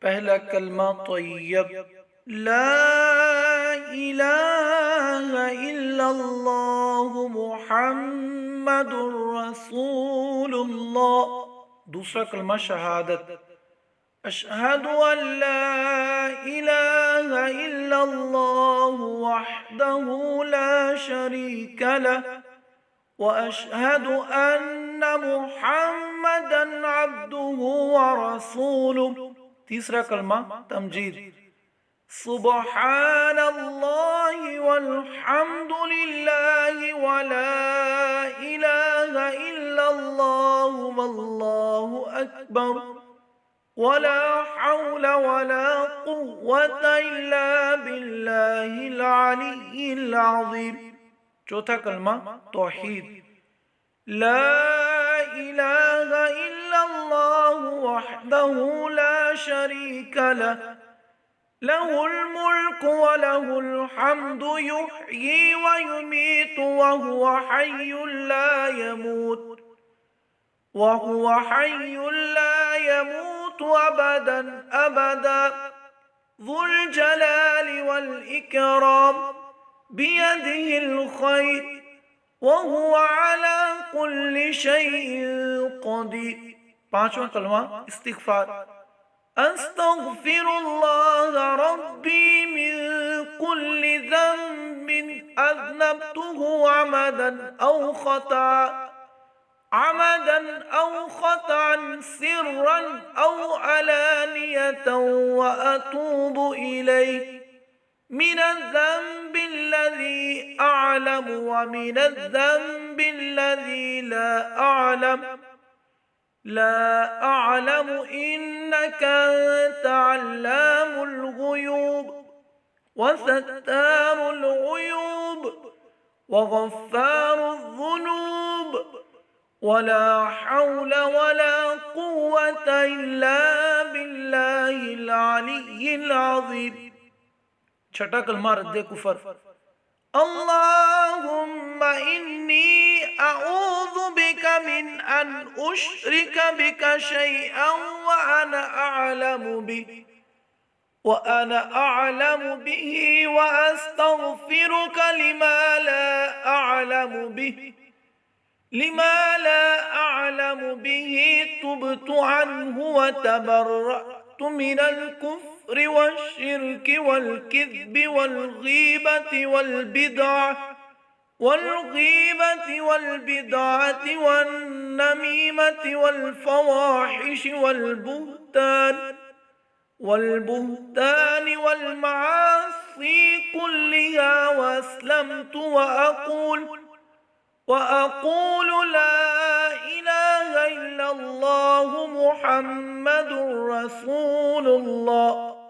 پہلا کلمہ طیب، لا الہ الا اللہ محمد رسول اللہ۔ دوسرا کلمہ شہادت، اشہد ان لا الہ الا اللہ وحدہ لا شریک لہ واشہد ان محمدا عبدہ ورسولہ۔ تیسرا کلمہ تمجید، سبحان اللہ والحمد للہ ولا الہ الا اللہ واللہ اکبر ولا حول ولا قوة الا باللہ العلی العظیم۔ چوتھا کلمہ توحید، لا الہ الا اللہ وحدہ لا شریک لہ لہ الملک ولہ الحمد یحیی ویمیت وہو حی لا یموت ابدا ابدا ذو الجلال والاکرام بیدہ الخیر وَهُوَ عَلَى كُلِّ شَيْءٍ قَدِيرٌ۔ پانچواں کلمہ استغفار، أَسْتَغْفِرُ اللَّهَ رَبِّي مِن كُلِّ ذَنبٍ أَذْنَبْتُهُ عَمَدًا أَوْ خَطَأً سِرًّا أَوْ عَلَانِيَةً وَأَتُوبُ إِلَيْهِ من الذنب الذي أعلم ومن الذنب الذي لا أعلم إنك أنت علام الغيوب وستار العيوب وغفار الذنوب ولا حول ولا قوة إلا بالله العلي العظيم۔ چھٹا کلمہ رد کفر، اللہم انی اعوذ بک من ان اشرک بک شیئا وانا اعلم به واستغفرک لما لا اعلم به تبت عنه وتبرأت من الكفر والشرك والكذب والغيبة والبدعة والنميمة والفواحش والبهتان والمعاصي كلها، وأسلمت وأقول لا إله إلا الله محمد رسول الله۔